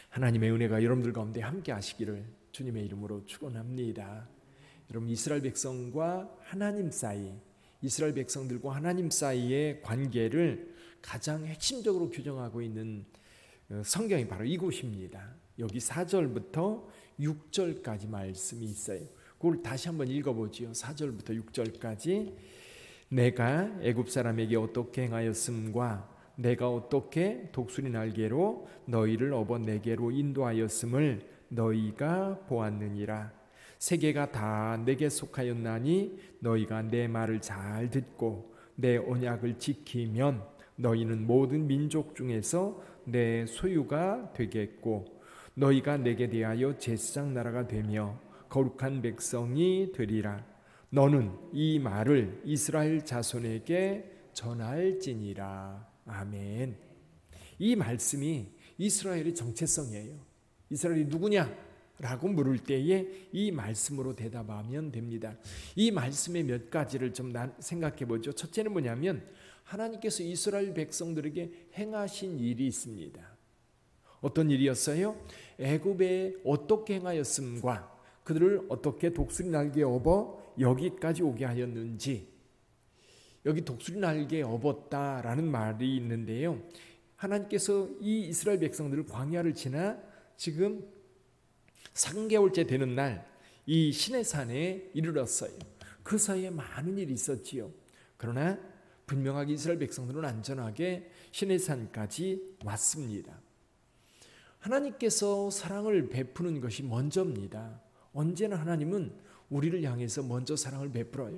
하나님의 은혜가 여러분들 가운데 함께 하시기를 주님의 이름으로 축원합니다. 여러분, 이스라엘 백성과 하나님 사이, 이스라엘 백성들과 하나님 사이의 관계를 가장 핵심적으로 규정하고 있는 성경이 바로 이곳입니다. 여기 4절부터 6절까지 말씀이 있어요. 그걸 다시 한번 읽어보지요. 4절부터 6절까지. 내가 애굽 사람에게 어떻게 행하였음과 내가 어떻게 독수리 날개로 너희를 업어 내게로 인도하였음을 너희가 보았느니라. 세계가 다 내게 속하였나니 너희가 내 말을 잘 듣고 내 언약을 지키면 너희는 모든 민족 중에서 내 소유가 되겠고 너희가 내게 대하여 제사장 나라가 되며 거룩한 백성이 되리라. 너는 이 말을 이스라엘 자손에게 전할지니라. 아멘. 이 말씀이 이스라엘의 정체성이에요. 이스라엘이 누구냐? 라고 물을 때에 이 말씀으로 대답하면 됩니다. 이 말씀의 몇 가지를 좀 생각해 보죠. 첫째는 뭐냐면 하나님께서 이스라엘 백성들에게 행하신 일이 있습니다. 어떤 일이었어요? 애굽에 어떻게 행하였음과 그들을 어떻게 독수리 날개에 업어 여기까지 오게 하였는지. 여기 독수리 날개에 업었다라는 말이 있는데요, 하나님께서 이 이스라엘 백성들을 광야를 지나 지금 3개월째 되는 날 이 시내산에 이르렀어요. 그 사이에 많은 일이 있었지요. 그러나 분명하게 이스라엘 백성들은 안전하게 시내산까지 왔습니다. 하나님께서 사랑을 베푸는 것이 먼저입니다. 언제나 하나님은 우리를 향해서 먼저 사랑을 베풀어요.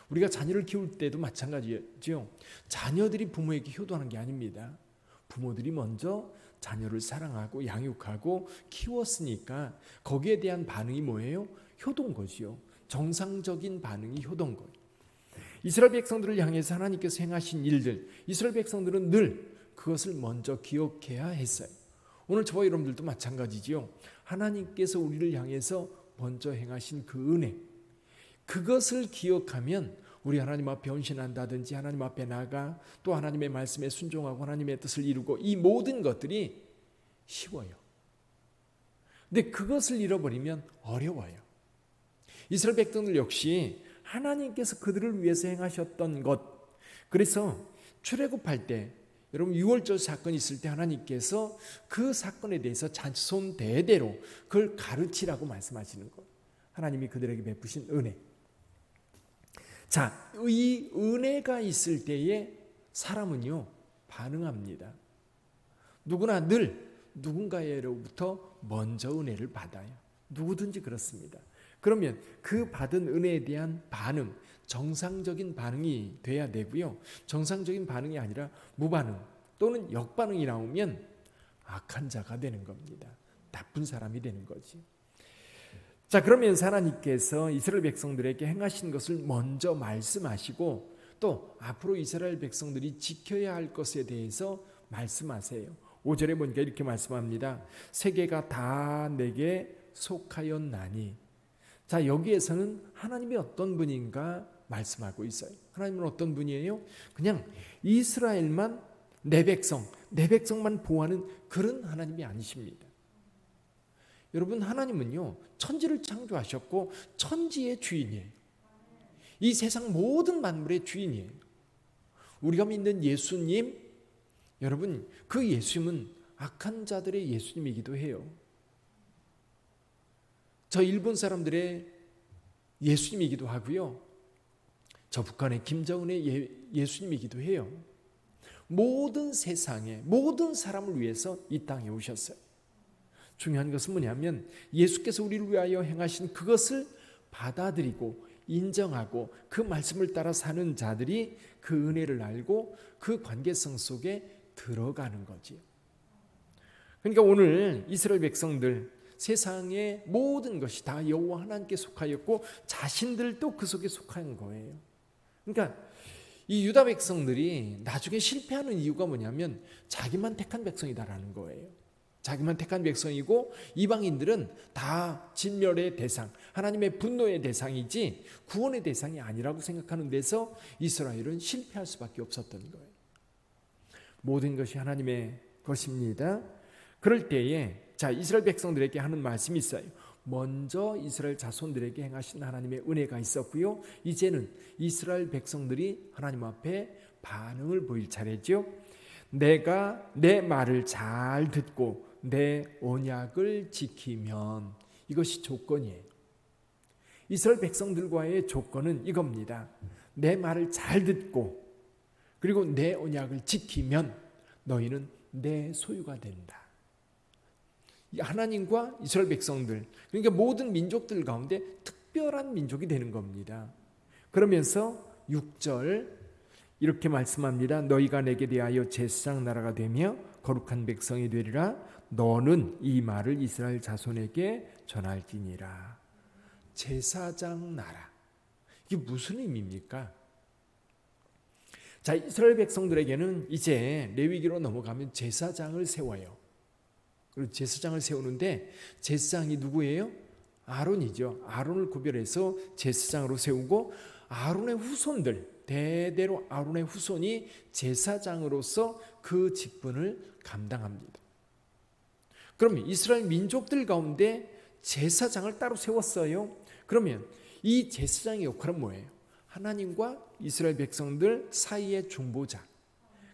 우리가 자녀를 키울 때도 마찬가지죠. 자녀들이 부모에게 효도하는 게 아닙니다. 부모들이 먼저 자녀를 사랑하고 양육하고 키웠으니까 거기에 대한 반응이 뭐예요? 효도인 거지요. 정상적인 반응이 효도인 거예요. 이스라엘 백성들을 향해서 하나님께서 행하신 일들, 이스라엘 백성들은 늘 그것을 먼저 기억해야 했어요. 오늘 저와 여러분들도 마찬가지지요. 하나님께서 우리를 향해서 먼저 행하신 그 은혜, 그것을 기억하면 우리 하나님 앞에 헌신한다든지 하나님 앞에 나가 또 하나님의 말씀에 순종하고 하나님의 뜻을 이루고 이 모든 것들이 쉬워요. 근데 그것을 잃어버리면 어려워요. 이스라엘 백성들 역시 하나님께서 그들을 위해서 행하셨던 것, 그래서 출애굽할 때 여러분 6월절 사건이 있을 때 하나님께서 그 사건에 대해서 자손 대대로 그걸 가르치라고 말씀하시는 것, 하나님이 그들에게 베푸신 은혜. 자, 이 은혜가 있을 때에 사람은요 반응합니다. 누구나 늘 누군가로부터 먼저 은혜를 받아요. 누구든지 그렇습니다. 그러면 그 받은 은혜에 대한 반응, 정상적인 반응이 돼야 되고요. 정상적인 반응이 아니라 무반응 또는 역반응이 나오면 악한 자가 되는 겁니다. 나쁜 사람이 되는 거지. 자, 그러면서 하나님께서 이스라엘 백성들에게 행하신 것을 먼저 말씀하시고 또 앞으로 이스라엘 백성들이 지켜야 할 것에 대해서 말씀하세요. 5절에 보니까 이렇게 말씀합니다. 세계가 다 내게 속하였나니. 자, 여기에서는 하나님이 어떤 분인가 말씀하고 있어요. 하나님은 어떤 분이에요? 그냥 이스라엘만 내 백성만 보호하는 그런 하나님이 아니십니다. 여러분, 하나님은요 천지를 창조하셨고 천지의 주인이에요. 이 세상 모든 만물의 주인이에요. 우리가 믿는 예수님, 여러분 그 예수님은 악한 자들의 예수님이기도 해요. 저 일본 사람들의 예수님이기도 하고요, 저 북한의 김정은의 예수님이기도 해요. 모든 세상에 모든 사람을 위해서 이 땅에 오셨어요. 중요한 것은 뭐냐면 예수께서 우리를 위하여 행하신 그것을 받아들이고 인정하고 그 말씀을 따라 사는 자들이 그 은혜를 알고 그 관계성 속에 들어가는 거지요. 그러니까 오늘 이스라엘 백성들, 세상의 모든 것이 다 여호와 하나님께 속하였고 자신들도 그 속에 속한 거예요. 그러니까 이 유다 백성들이 나중에 실패하는 이유가 뭐냐면 자기만 택한 백성이다라는 거예요. 자기만 택한 백성이고 이방인들은 다 진멸의 대상, 하나님의 분노의 대상이지 구원의 대상이 아니라고 생각하는 데서 이스라엘은 실패할 수밖에 없었던 거예요. 모든 것이 하나님의 것입니다. 그럴 때에 자, 이스라엘 백성들에게 하는 말씀이 있어요. 먼저 이스라엘 자손들에게 행하신 하나님의 은혜가 있었고요. 이제는 이스라엘 백성들이 하나님 앞에 반응을 보일 차례죠. 내가 내 말을 잘 듣고 내 언약을 지키면, 이것이 조건이에요. 이스라엘 백성들과의 조건은 이겁니다. 내 말을 잘 듣고 그리고 내 언약을 지키면 너희는 내 소유가 된다. 하나님과 이스라엘 백성들, 그러니까 모든 민족들 가운데 특별한 민족이 되는 겁니다. 그러면서 6절 이렇게 말씀합니다. 너희가 내게 대하여 제사장 나라가 되며 거룩한 백성이 되리라. 너는 이 말을 이스라엘 자손에게 전할지니라. 제사장 나라, 이게 무슨 의미입니까? 자, 이스라엘 백성들에게는 이제 레위기로 넘어가면 제사장을 세워요. 그리고 제사장을 세우는데 제사장이 누구예요? 아론이죠. 아론을 구별해서 제사장으로 세우고 아론의 후손들, 대대로 아론의 후손이 제사장으로서 그 직분을 감당합니다. 그러면 이스라엘 민족들 가운데 제사장을 따로 세웠어요. 그러면 이 제사장의 역할은 뭐예요? 하나님과 이스라엘 백성들 사이의 중보자.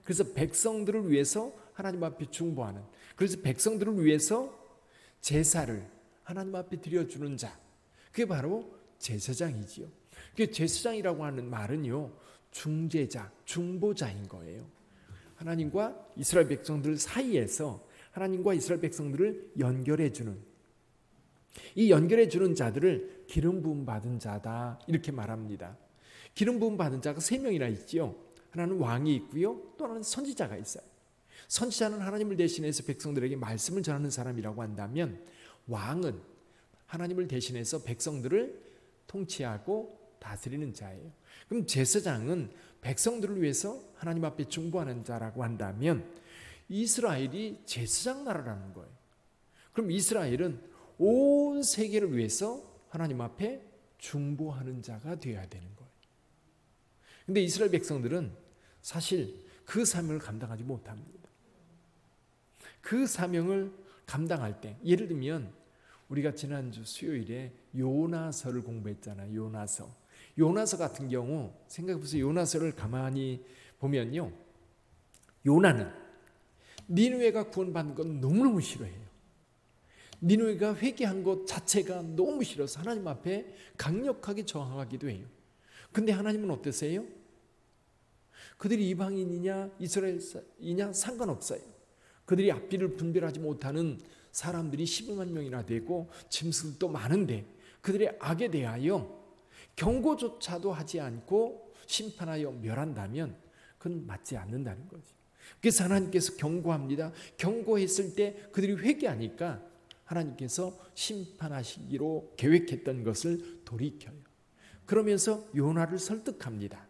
그래서 백성들을 위해서 하나님 앞에 중보하는, 그래서 백성들을 위해서 제사를 하나님 앞에 드려주는 자, 그게 바로 제사장이지요. 그 제사장이라고 하는 말은요, 중재자, 중보자인 거예요. 하나님과 이스라엘 백성들 사이에서 하나님과 이스라엘 백성들을 연결해주는, 이 연결해주는 자들을 기름 부음 받은 자다, 이렇게 말합니다. 기름 부음 받은 자가 3명이나 있지요. 하나는 왕이 있고요, 또 하나는 선지자가 있어요. 선지자는 하나님을 대신해서 백성들에게 말씀을 전하는 사람이라고 한다면, 왕은 하나님을 대신해서 백성들을 통치하고 다스리는 자예요. 그럼 제사장은 백성들을 위해서 하나님 앞에 중보하는 자라고 한다면 이스라엘이 제사장 나라라는 거예요. 그럼 이스라엘은 온 세계를 위해서 하나님 앞에 중보하는 자가 되어야 되는 거예요. 근데 이스라엘 백성들은 사실 그 사명을 감당하지 못합니다. 그 사명을 감당할 때, 예를 들면 우리가 지난주 수요일에 요나서를 공부했잖아요. 요나서 같은 경우 생각해보세요. 요나서를 가만히 보면요, 요나는 니느웨가 구원받는 건 너무너무 싫어해요. 니느웨가 회개한 것 자체가 너무 싫어서 하나님 앞에 강력하게 저항하기도 해요. 근데 하나님은 어떠세요? 그들이 이방인이냐 이스라엘이냐 상관없어요. 그들이 앞뒤를 분별하지 못하는 사람들이 12만 명이나 되고 짐승도 많은데 그들의 악에 대하여 경고조차도 하지 않고 심판하여 멸한다면 그건 맞지 않는다는 거지. 그래서 하나님께서 경고합니다. 경고했을 때 그들이 회개하니까 하나님께서 심판하시기로 계획했던 것을 돌이켜요. 그러면서 요나를 설득합니다.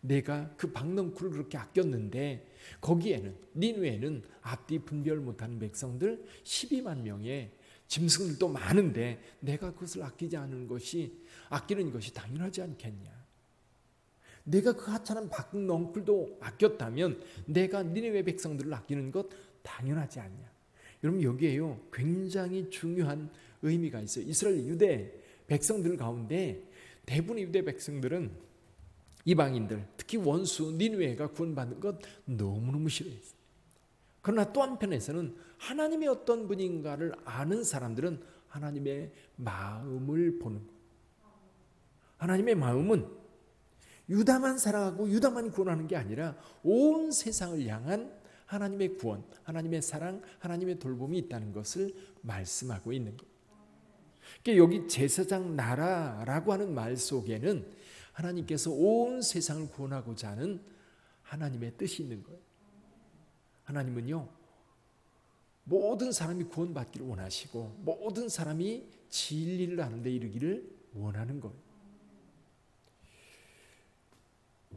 내가 그 박넝쿨을 그렇게 아꼈는데 거기에는, 니느웨는 앞뒤 분별 못하는 백성들 12만 명의 짐승들도 많은데 내가 그것을 아끼는 것이 당연하지 않겠냐. 내가 그 하찮은 박넝쿨도 아꼈다면 내가 니느웨 백성들을 아끼는 것 당연하지 않냐. 여러분, 여기에요 굉장히 중요한 의미가 있어요. 이스라엘 유대 백성들 가운데 대부분의 유대 백성들은 이방인들, 특히 원수 니느웨가 구원받는 것 너무너무 싫어했어요. 그러나 또 한편에서는 하나님의 어떤 분인가를 아는 사람들은 하나님의 마음을 보는 거예요. 하나님의 마음은 유다만 사랑하고 유다만 구원하는 게 아니라 온 세상을 향한 하나님의 구원, 하나님의 사랑, 하나님의 돌봄이 있다는 것을 말씀하고 있는 거예요. 그러니까 여기 제사장 나라라고 하는 말 속에는 하나님께서 온 세상을 구원하고자 하는 하나님의 뜻이 있는 거예요. 하나님은요, 모든 사람이 구원받기를 원하시고 모든 사람이 진리를 아는 데 이르기를 원하는 거예요.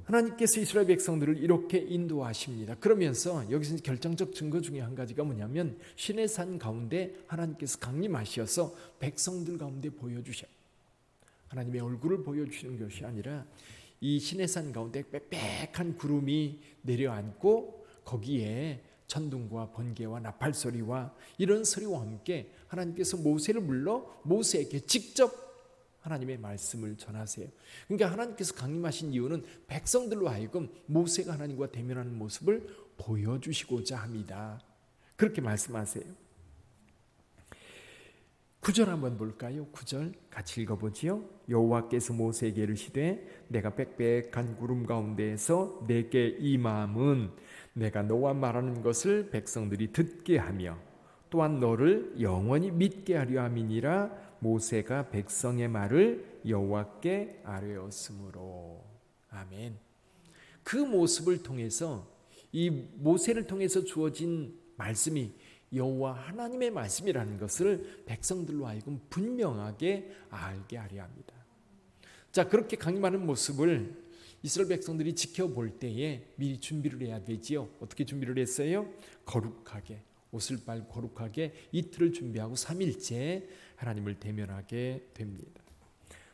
하나님께서 이스라엘 백성들을 이렇게 인도하십니다. 그러면서 여기서 결정적 증거 중에 한 가지가 뭐냐면 신의 산 가운데 하나님께서 강림하셔서 백성들 가운데 보여주셔요. 하나님의 얼굴을 보여주시는 것이 아니라 이 신의 산 가운데 빽빽한 구름이 내려앉고 거기에 천둥과 번개와 나팔 소리와 이런 소리와 함께 하나님께서 모세를 불러 모세에게 직접 하나님의 말씀을 전하세요. 그러니까 하나님께서 강림하신 이유는 백성들로 하여금 모세가 하나님과 대면하는 모습을 보여주시고자 합니다. 그렇게 말씀하세요. 9절 한번 볼까요? 9절 같이 읽어보지요. 여호와께서 모세에게 이르시되 내가 빽빽한 구름 가운데에서 내게 임함은 내가 너와 말하는 것을 백성들이 듣게 하며 또한 너를 영원히 믿게 하려 함이니라. 모세가 백성의 말을 여호와께 아뢰었으므로. 아멘. 그 모습을 통해서 이 모세를 통해서 주어진 말씀이 여호와 하나님의 말씀이라는 것을 백성들로 하여금 분명하게 알게 하려 합니다. 자, 그렇게 강림하는 모습을 이스라엘 백성들이 지켜볼 때에 미리 준비를 해야 되지요. 어떻게 준비를 했어요? 거룩하게, 옷을 빨고 거룩하게 이틀을 준비하고 3일째 하나님을 대면하게 됩니다.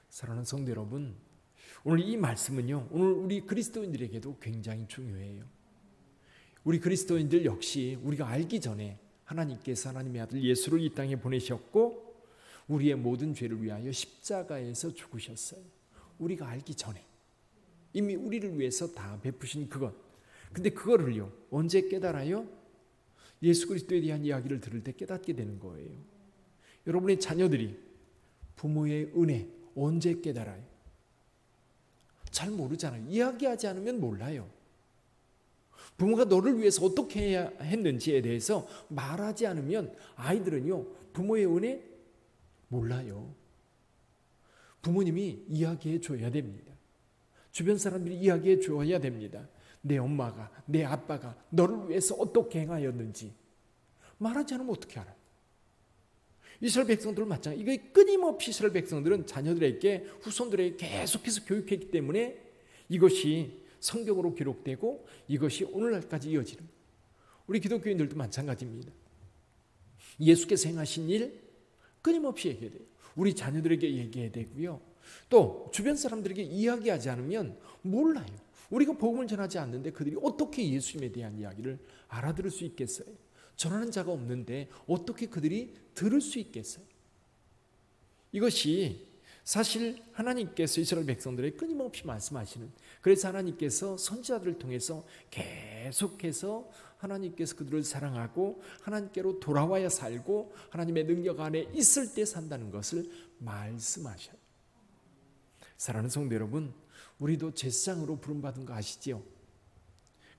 사랑하는 성도 여러분, 오늘 이 말씀은요, 오늘 우리 그리스도인들에게도 굉장히 중요해요. 우리 그리스도인들 역시 우리가 알기 전에 하나님께서 하나님의 아들 예수를 이 땅에 보내셨고 우리의 모든 죄를 위하여 십자가에서 죽으셨어요. 우리가 알기 전에 이미 우리를 위해서 다 베푸신 그것. 근데 그거를요 언제 깨달아요? 예수 그리스도에 대한 이야기를 들을 때 깨닫게 되는 거예요. 여러분의 자녀들이 부모의 은혜 언제 깨달아요? 잘 모르잖아요. 이야기하지 않으면 몰라요. 부모가 너를 위해서 어떻게 해야 했는지에 대해서 말하지 않으면 아이들은요 부모의 은혜 몰라요. 부모님이 이야기해 줘야 됩니다. 주변 사람들이 이야기해 줘야 됩니다. 내 엄마가, 내 아빠가 너를 위해서 어떻게 행하였는지 말하지 않으면 어떻게 알아요? 이스라엘 백성들은 마찬가지. 이거 끊임없이 이스라엘 백성들은 자녀들에게 후손들에게 계속해서 교육했기 때문에 이것이 성경으로 기록되고 이것이 오늘날까지 이어지는, 우리 기독교인들도 마찬가지입니다. 예수께서 행하신 일 끊임없이 얘기해야 돼요. 우리 자녀들에게 얘기해야 되고요. 또 주변 사람들에게 이야기하지 않으면 몰라요. 우리가 복음을 전하지 않는데 그들이 어떻게 예수님에 대한 이야기를 알아들을 수 있겠어요? 전하는 자가 없는데 어떻게 그들이 들을 수 있겠어요? 이것이 사실 하나님께서 이스라엘 백성들에게 끊임없이 말씀하시는, 그래서 하나님께서 선지자들을 통해서 계속해서 하나님께서 그들을 사랑하고 하나님께로 돌아와야 살고 하나님의 능력 안에 있을 때 산다는 것을 말씀하셔요. 사랑하는 성도 여러분, 우리도 제사장으로 부름받은 거 아시지요?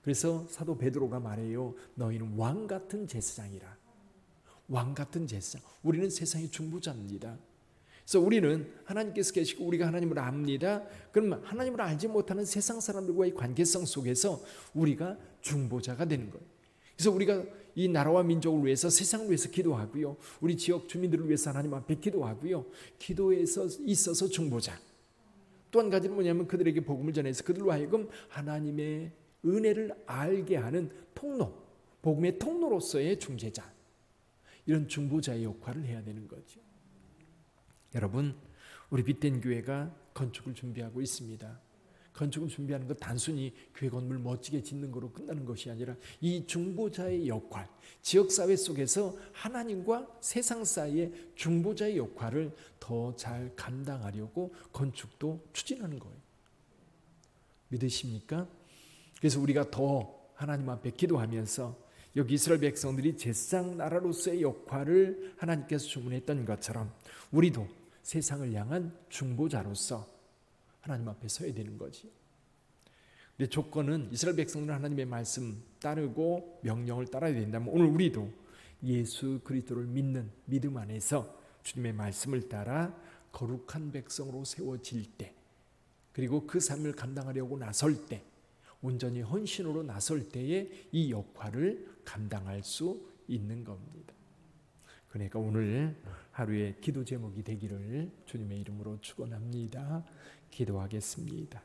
그래서 사도 베드로가 말해요. 너희는 왕 같은 제사장이라. 왕 같은 제사장. 우리는 세상의 중보자입니다. 그래서 우리는 하나님께서 계시고 우리가 하나님을 압니다. 그러면 하나님을 알지 못하는 세상 사람들과의 관계성 속에서 우리가 중보자가 되는 거예요. 그래서 우리가 이 나라와 민족을 위해서, 세상을 위해서 기도하고요. 우리 지역 주민들을 위해서 하나님 앞에 기도하고요. 기도에서 있어서 중보자. 또 한 가지는 뭐냐면 그들에게 복음을 전해서 그들로 하여금 하나님의 은혜를 알게 하는 통로, 복음의 통로로서의 중재자, 이런 중보자의 역할을 해야 되는 거죠. 여러분, 우리 빛된 교회가 건축을 준비하고 있습니다. 건축을 준비하는 것 단순히 교회 건물 멋지게 짓는 거로 끝나는 것이 아니라 이 중보자의 역할, 지역사회 속에서 하나님과 세상 사이의 중보자의 역할을 더 잘 감당하려고 건축도 추진하는 거예요. 믿으십니까? 그래서 우리가 더 하나님 앞에 기도하면서 여기 이스라엘 백성들이 제사장 나라로서의 역할을 하나님께서 주문했던 것처럼 우리도 세상을 향한 중보자로서 하나님 앞에 서야 되는 거지. 근데 조건은 이스라엘 백성들은 하나님의 말씀 따르고 명령을 따라야 된다면 오늘 우리도 예수 그리스도를 믿는 믿음 안에서 주님의 말씀을 따라 거룩한 백성으로 세워질 때, 그리고 그 삶을 감당하려고 나설 때, 온전히 헌신으로 나설 때에 이 역할을 감당할 수 있는 겁니다. 그러니까 오늘 하루의 기도 제목이 되기를 주님의 이름으로 축원합니다. 기도하겠습니다.